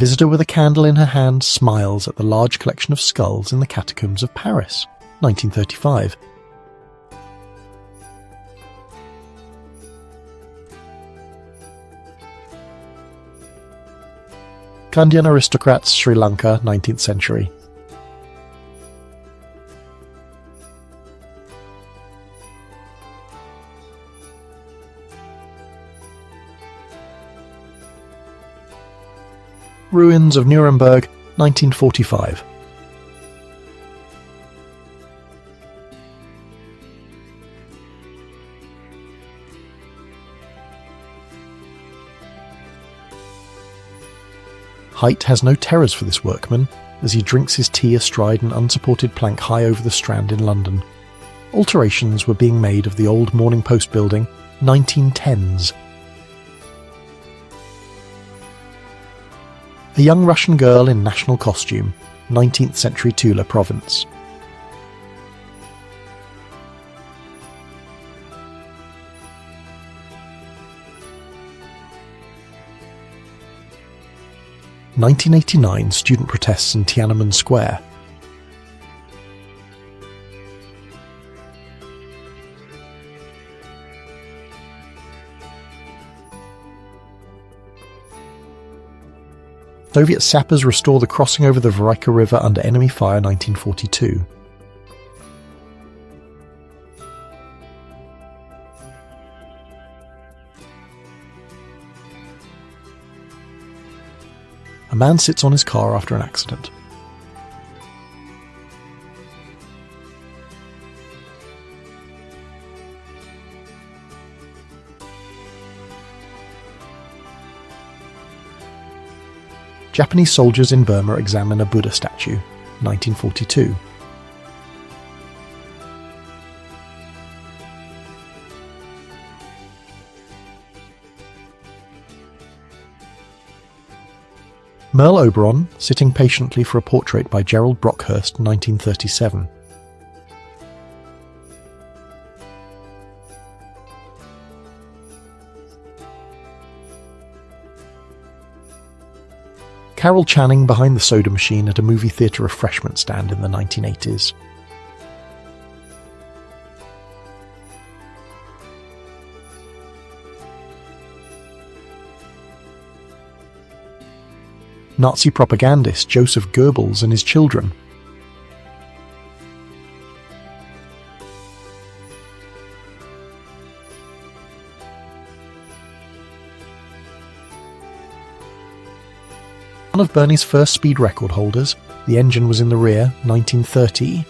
visitor with a candle in her hand smiles at the large collection of skulls in the catacombs of Paris, 1935. Kandyan aristocrats, Sri Lanka, 19th century. Ruins of Nuremberg, 1945. Height has no terrors for this workman, as he drinks his tea astride an unsupported plank high over the Strand in London. Alterations were being made of the old Morning Post building, 1910s. A young Russian girl in national costume, 19th century Tula province. (1989) student protests in Tiananmen Square. Soviet sappers restore the crossing over the Vareika River under enemy fire, 1942. A man sits on his car after an accident. Japanese soldiers in Burma examine a Buddha statue, 1942. Merle Oberon, sitting patiently for a portrait by Gerald Brockhurst, 1937. Carol Channing behind the soda machine at a movie theatre refreshment stand in the 1980s. Nazi propagandist Joseph Goebbels and his children. One of Bernie's first speed record holders, the engine was in the rear, 1930.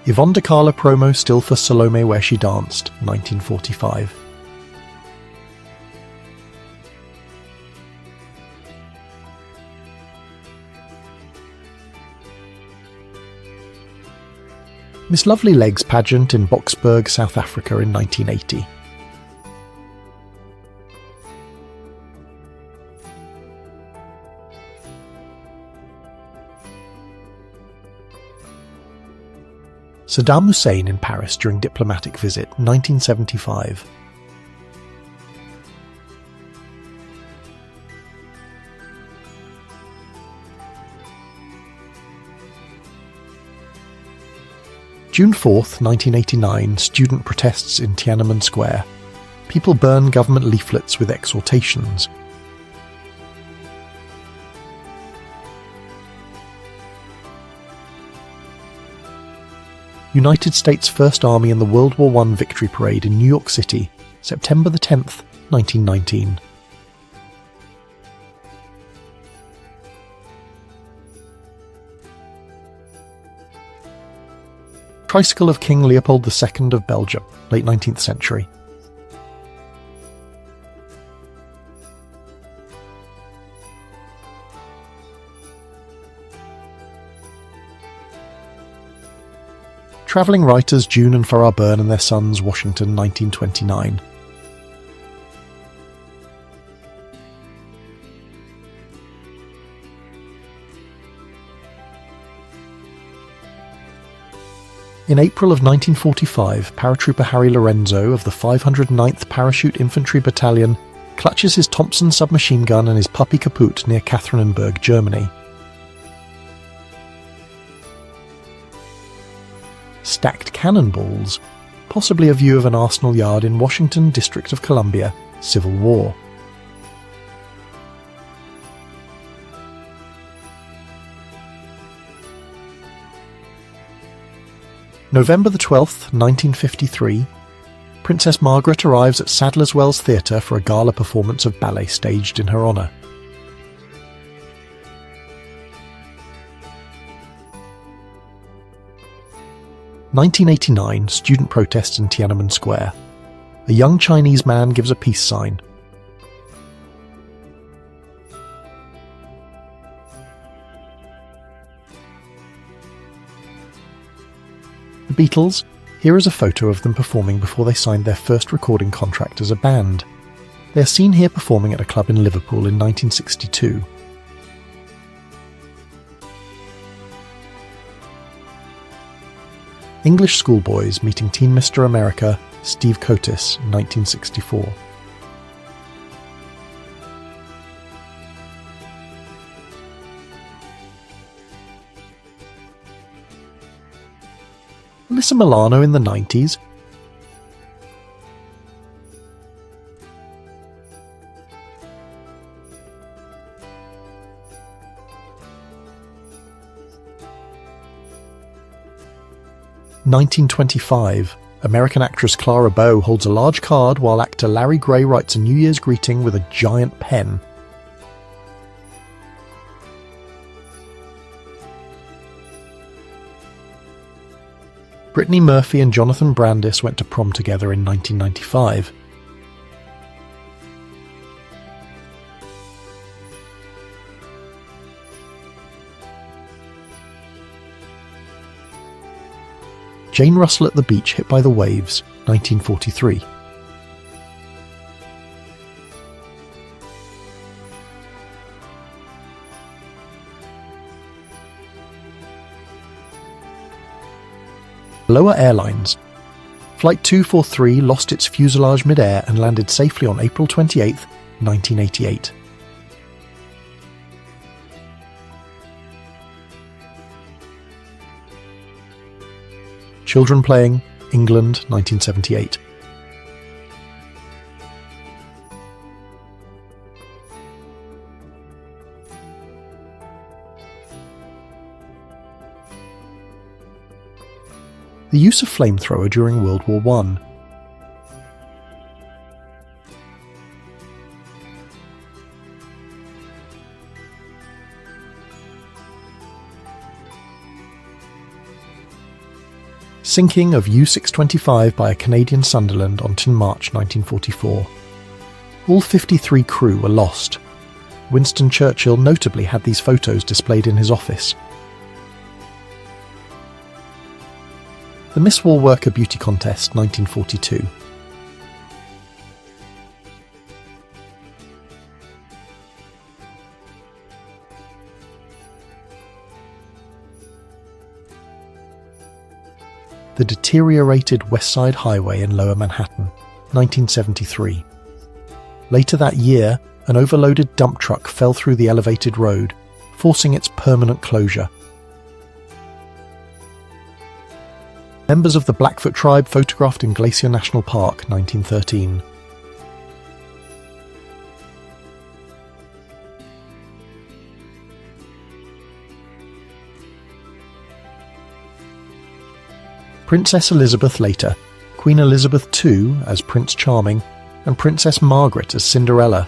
Yvonne de Carla promo still for Salome Where She Danced, 1945. Miss Lovely Legs pageant in Boksburg, South Africa in 1980. Saddam Hussein in Paris during diplomatic visit, 1975. June 4th, 1989, student protests in Tiananmen Square. People burn government leaflets with exhortations. United States First Army in the World War I Victory Parade in New York City, September 10th, 1919. Tricycle of King Leopold II of Belgium, late 19th century. Travelling writers June and Farrar Byrne and their sons, Washington, 1929. In April of 1945, paratrooper Harry Lorenzo of the 509th Parachute Infantry Battalion clutches his Thompson submachine gun and his puppy kaput near Katharinenburg, Germany. Stacked cannonballs, possibly a view of an arsenal yard in Washington, District of Columbia, Civil War. November the 12th, 1953, Princess Margaret arrives at Sadler's Wells Theatre for a gala performance of ballet staged in her honour. (1989) Student protests in Tiananmen Square. A young Chinese man gives a peace sign. The Beatles. Here is a photo of them performing before they signed their first recording contract as a band. They are seen here performing at a club in Liverpool in 1962. English schoolboys meeting Teen Mr. America, Steve Coates, 1964. Alyssa Milano in the 90s. In 1925, American actress Clara Bow holds a large card while actor Larry Gray writes a New Year's greeting with a giant pen. Brittany Murphy and Jonathan Brandis went to prom together in 1995. Jane Russell at the beach hit by the waves, 1943. Lower Airlines. Flight 243 lost its fuselage mid-air and landed safely on April 28, 1988. Children playing, England, 1978. The use of flamethrower during World War I. Sinking of U-625 by a Canadian Sunderland on 10 March 1944. All 53 crew were lost. Winston Churchill notably had these photos displayed in his office. The Miss War Worker Beauty Contest, 1942. The deteriorated West Side Highway in Lower Manhattan, 1973. Later that year, an overloaded dump truck fell through the elevated road, forcing its permanent closure. Members of the Blackfoot tribe photographed in Glacier National Park, 1913. Princess Elizabeth later, Queen Elizabeth II as Prince Charming, and Princess Margaret as Cinderella,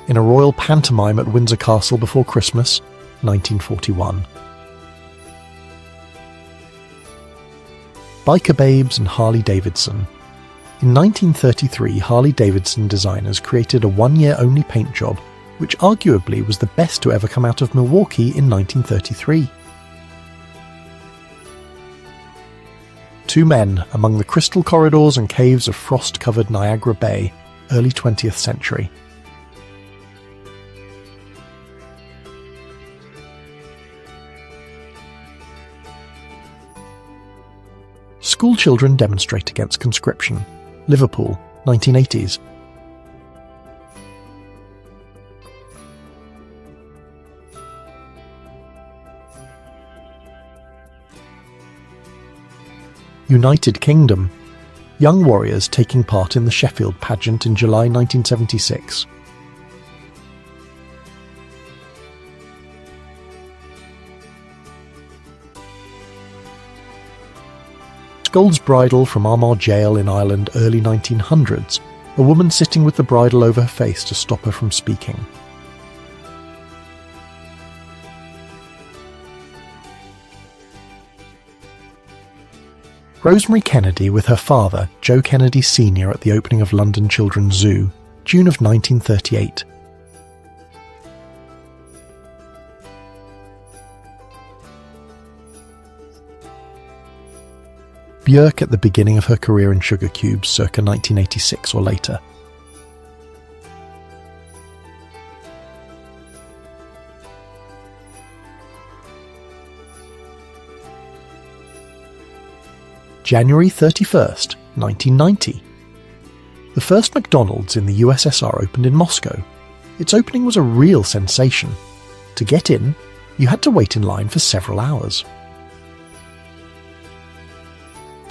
in a royal pantomime at Windsor Castle before Christmas, 1941. Biker Babes and Harley-Davidson. In 1933, Harley-Davidson designers created a one-year-only paint job, which arguably was the best to ever come out of Milwaukee in 1933. Two men among the crystal corridors and caves of frost-covered Niagara Bay, early 20th century. School children demonstrate against conscription. Liverpool, 1980s. United Kingdom. Young warriors taking part in the Sheffield pageant in July 1976. Scold's bridal from Armagh Jail in Ireland, early 1900s. A woman sitting with the bridle over her face to stop her from speaking. Rosemary Kennedy with her father, Joe Kennedy Sr. at the opening of London Children's Zoo, June of 1938. Björk at the beginning of her career in Sugar Cubes, circa 1986 or later. January 31st, 1990. The first McDonald's in the USSR opened in Moscow. Its opening was a real sensation. To get in, you had to wait in line for several hours.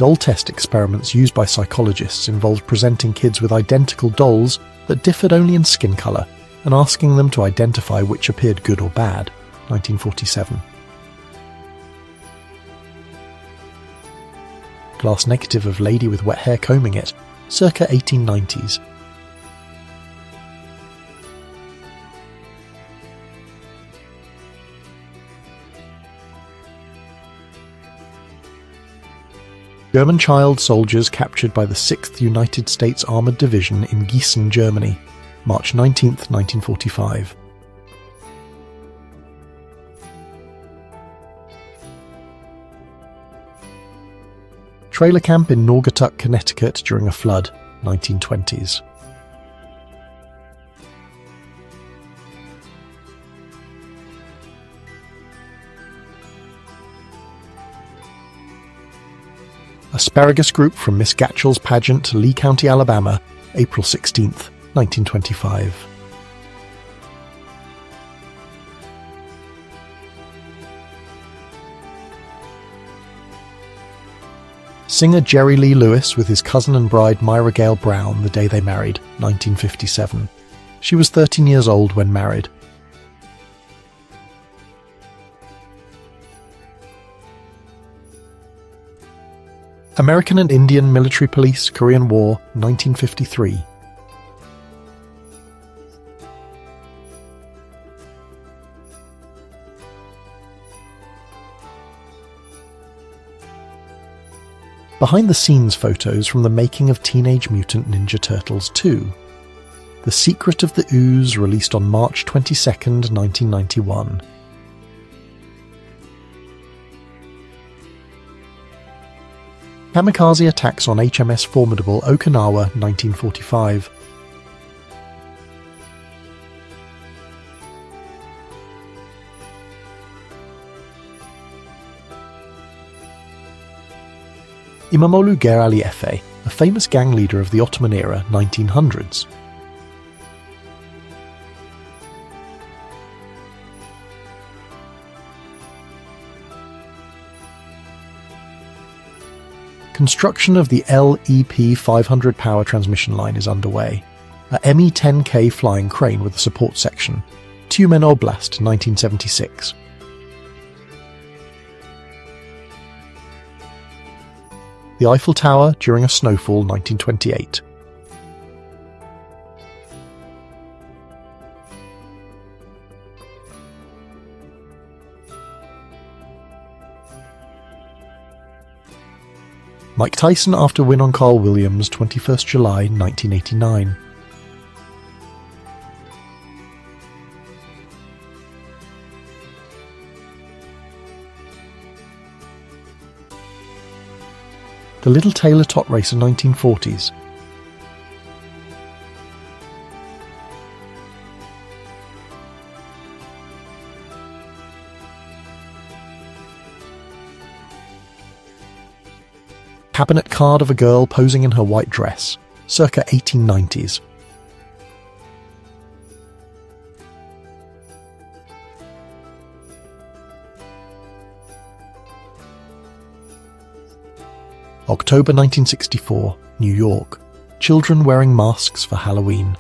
Doll test experiments used by psychologists involved presenting kids with identical dolls that differed only in skin colour and asking them to identify which appeared good or bad. 1947. Glass negative of lady with wet hair combing it, circa 1890s. German child soldiers captured by the 6th United States Armored Division in Gießen, Germany, March 19, 1945. Trailer camp in Naugatuck, Connecticut during a flood, 1920s. Asparagus group from Miss Gatchell's pageant, Lee County, Alabama, April 16, 1925. Singer Jerry Lee Lewis with his cousin and bride Myra Gale Brown the day they married, 1957. She was 13 years old when married. American and Indian military police, Korean War, 1953. Behind-the-scenes photos from the making of Teenage Mutant Ninja Turtles 2. The Secret of the Ooze, released on March 22, 1991. Kamikaze attacks on HMS Formidable, Okinawa, 1945. Imamoglu Gerali Efe, a famous gang leader of the Ottoman era, 1900s. Construction of the LEP 500 power transmission line is underway. A ME-10K flying crane with a support section. Tyumen Oblast, 1976. The Eiffel Tower during a snowfall, 1928. Mike Tyson after win on Carl Williams, 21st July 1989. The Little Taylor Tot Racer, 1940s. Cabinet card of a girl posing in her white dress, circa 1890s. October 1964, New York. Children wearing masks for Halloween.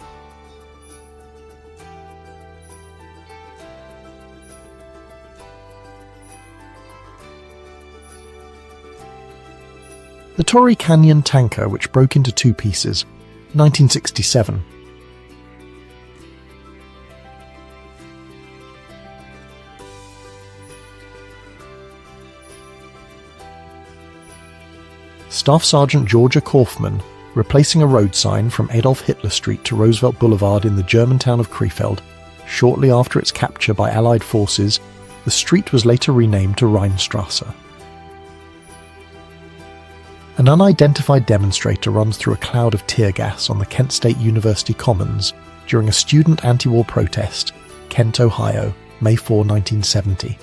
The Torrey Canyon tanker which broke into two pieces, 1967. Staff Sergeant Georgia Kaufman replacing a road sign from Adolf Hitler Street to Roosevelt Boulevard in the German town of Krefeld. Shortly after its capture by Allied forces, the street was later renamed to Rheinstrasse. An unidentified demonstrator runs through a cloud of tear gas on the Kent State University Commons during a student anti-war protest, Kent, Ohio, May 4, 1970.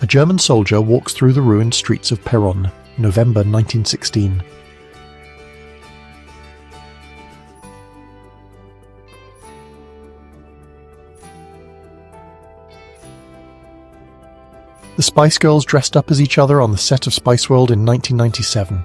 A German soldier walks through the ruined streets of Peronne, November 1916. The Spice Girls dressed up as each other on the set of Spice World in 1997.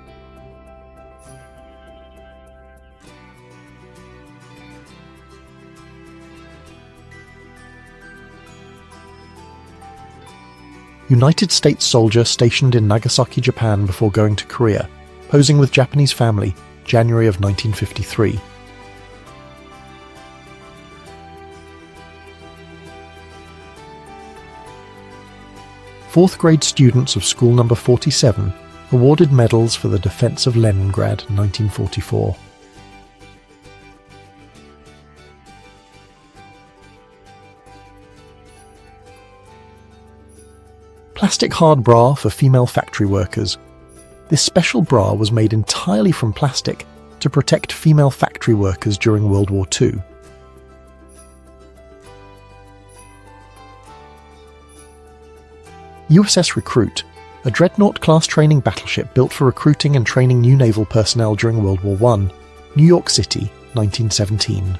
United States soldier stationed in Nagasaki, Japan before going to Korea, posing with Japanese family, January of 1953. Fourth grade students of school number 47 awarded medals for the defense of Leningrad, 1944. Plastic hard bra for female factory workers. This special bra was made entirely from plastic to protect female factory workers during World War II. USS Recruit, a dreadnought-class training battleship built for recruiting and training new naval personnel during World War I, New York City, 1917.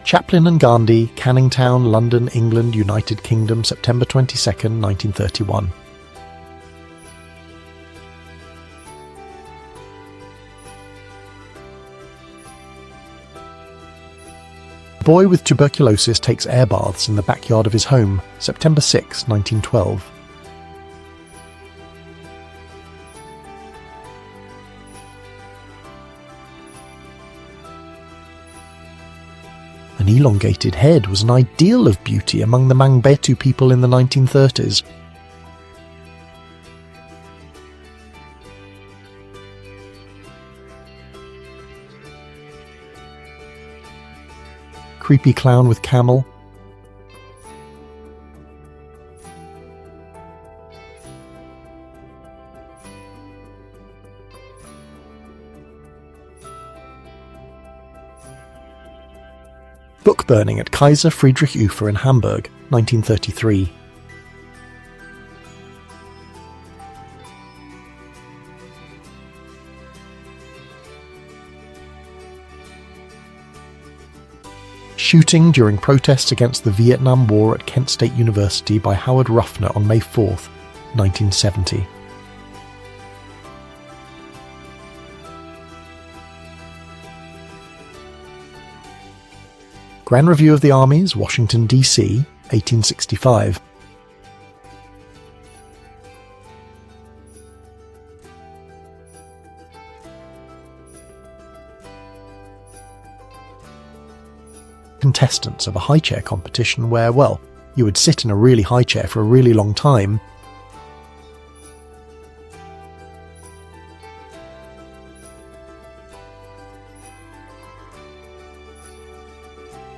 Chaplin and Gandhi, Canning Town, London, England, United Kingdom, September 22, 1931. A boy with tuberculosis takes air baths in the backyard of his home, September 6, 1912. An elongated head was an ideal of beauty among the Mangbetu people in the 1930s. Creepy clown with camel. Book burning at Kaiser Friedrich Ufer in Hamburg, 1933. Shooting during protests against the Vietnam War at Kent State University by Howard Ruffner on May 4, 1970. Grand Review of the Armies, Washington, D.C., 1865. Contestants of a high chair competition where, well, you would sit in a really high chair for a really long time.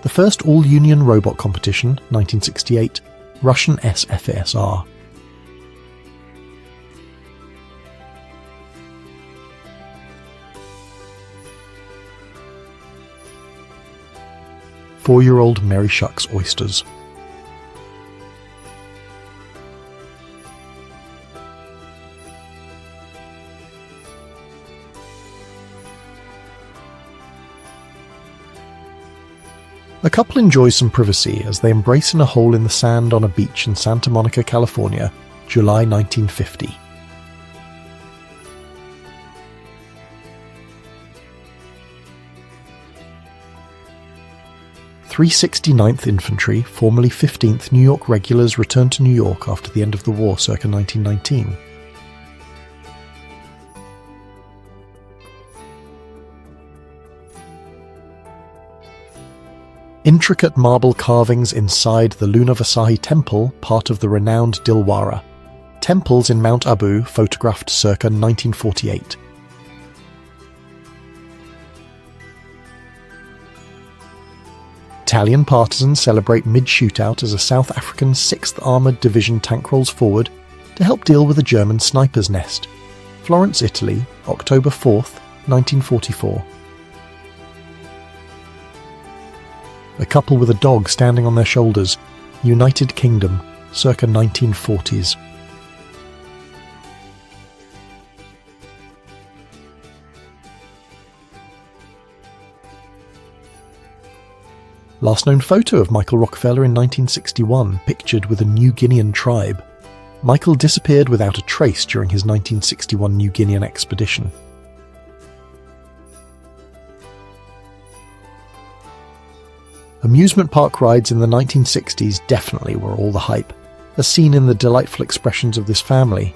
The first all-union robot competition, 1968, Russian SFSR. 4-year-old Mary Shuck's oysters. A couple enjoys some privacy as they embrace in a hole in the sand on a beach in Santa Monica, California, July 1950. .369th Infantry, formerly 15th New York Regulars, returned to New York after the end of the war circa 1919. Intricate marble carvings inside the Lunavasahi Temple, part of the renowned Dilwara. Temples in Mount Abu, photographed circa 1948. Italian partisans celebrate mid-shootout as a South African 6th Armoured Division tank rolls forward to help deal with a German sniper's nest. Florence, Italy, October 4th, 1944. A couple with a dog standing on their shoulders, United Kingdom, circa 1940s. Last known photo of Michael Rockefeller in 1961, pictured with a New Guinean tribe. Michael disappeared without a trace during his 1961 New Guinean expedition. Amusement park rides in the 1960s definitely were all the hype, as seen in the delightful expressions of this family.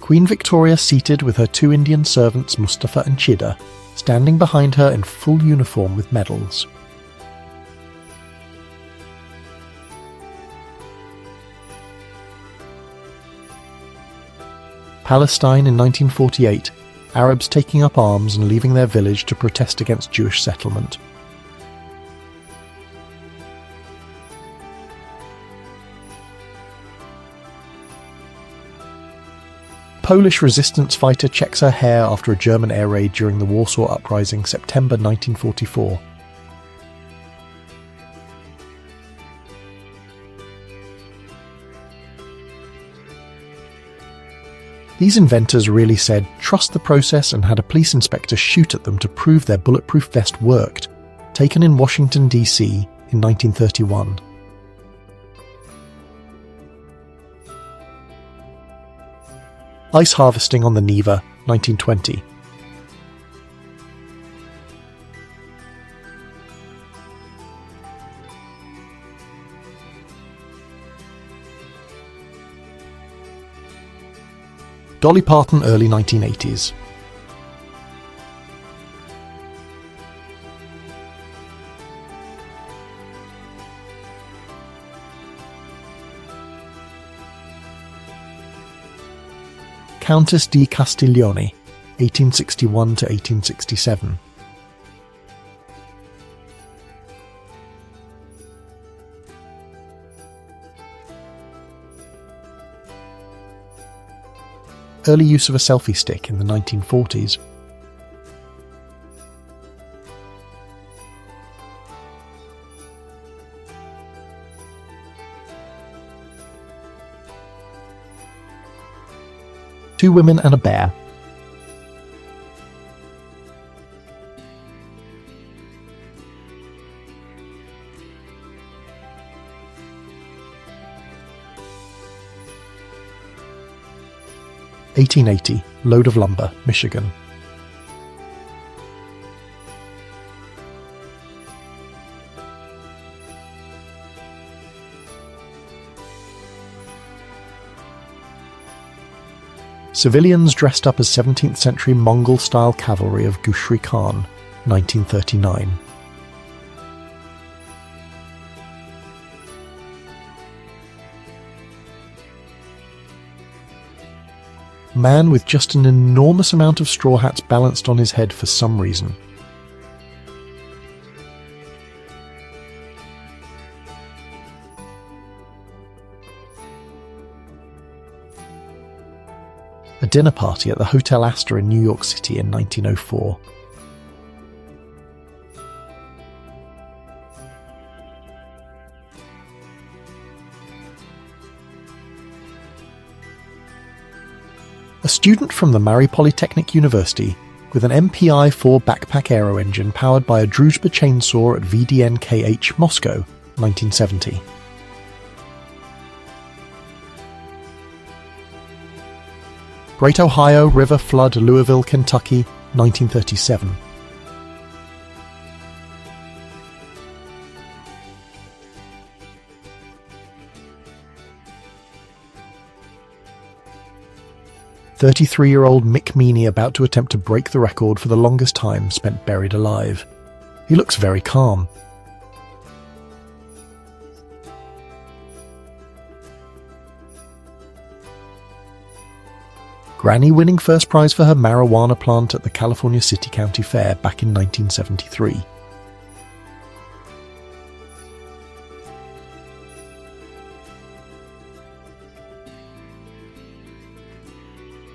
Queen Victoria seated with her 2 Indian servants Mustafa and Chida, standing behind her in full uniform with medals. Palestine in 1948, Arabs taking up arms and leaving their village to protest against Jewish settlement. Polish resistance fighter checks her hair after a German air raid during the Warsaw Uprising, September 1944. These inventors really said, trust the process, and had a police inspector shoot at them to prove their bulletproof vest worked, taken in Washington, D.C. in 1931. Ice harvesting on the Neva, 1920. Dolly Parton, early 1980s. Countess di Castiglione, 1861 to 1867. Early use of a selfie stick in the 1940s. Two women and a bear. (1880) Load of lumber, Michigan. Civilians dressed up as 17th century Mongol-style cavalry of Gushri Khan, 1939. Man with just an enormous amount of straw hats balanced on his head for some reason. a dinner party at the Hotel Astor in New York City in 1904. A student from the Mary Polytechnic University with an MPI-4 backpack aero engine powered by a Druzhba chainsaw at VDN-KH Moscow, 1970. Great Ohio River Flood, Louisville, Kentucky, 1937. "33-year-old Mick Meaney about to attempt to break the record for the longest time spent buried alive. He looks very calm. Granny winning first prize for her marijuana plant at the California City County Fair back in 1973.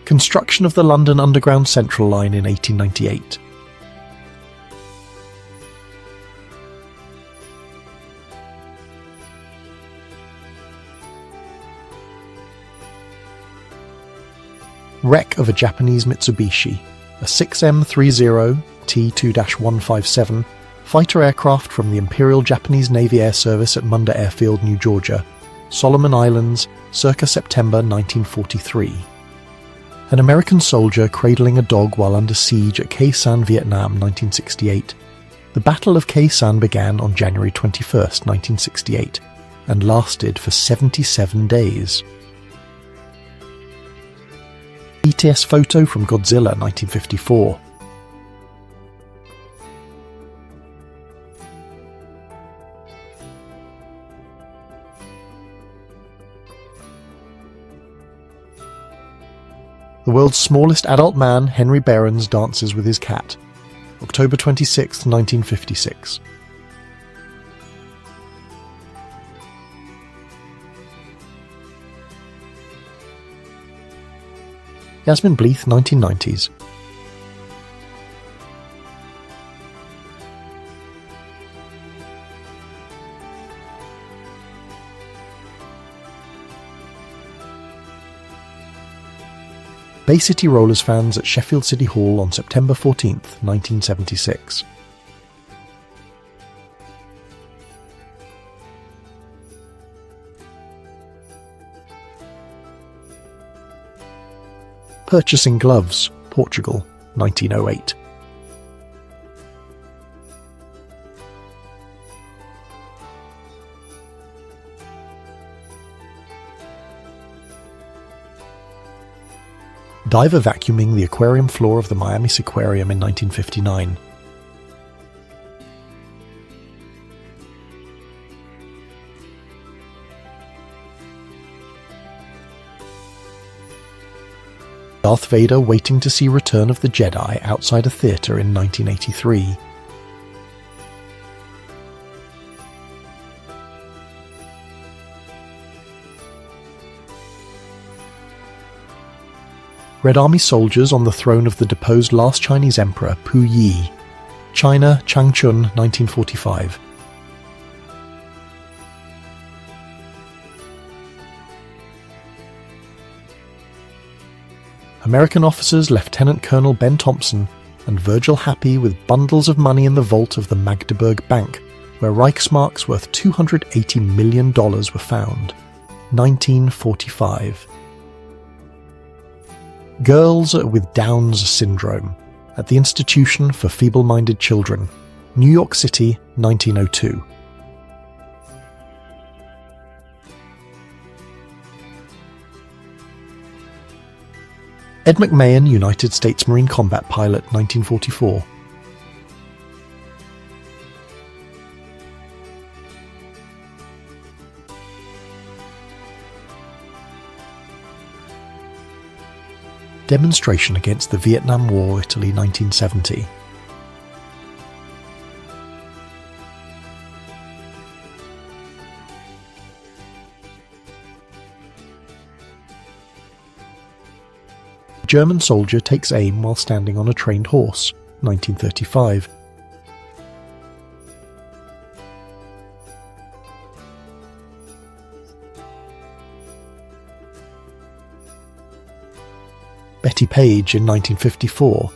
Construction of the London Underground Central Line in 1898. Wreck of a Japanese Mitsubishi, a 6M30 T2-157 fighter aircraft from the Imperial Japanese Navy Air Service at Munda Airfield, New Georgia, Solomon Islands, circa September 1943. An American soldier cradling a dog while under siege at Khe Sanh, Vietnam, 1968. The Battle of Khe Sanh began on January 21, 1968, and lasted for 77 days. BTS photo from Godzilla, 1954. The world's smallest adult man, Henry Behrens, dances with his cat. October 26, 1956. Yasmin Bleeth, 1990s. Bay City Rollers fans at Sheffield City Hall on September 14, 1976. Purchasing gloves, Portugal, 1908. Diver vacuuming the aquarium floor of the Miami Seaquarium in 1959. Darth Vader waiting to see Return of the Jedi outside a theatre in 1983. Red Army soldiers on the throne of the deposed last Chinese Emperor Pu Yi. China, Changchun, 1945. American officers Lieutenant Colonel Ben Thompson and Virgil Happy with bundles of money in the vault of the Magdeburg Bank, where Reichsmarks worth $280 million were found. 1945. Girls with Down's Syndrome at the Institution for Feeble-Minded Children, New York City, 1902. Ed McMahon, United States Marine Combat Pilot, 1944. Demonstration against the Vietnam War, Italy, 1970. German soldier takes aim while standing on a trained horse, 1935. Betty Page in 1954,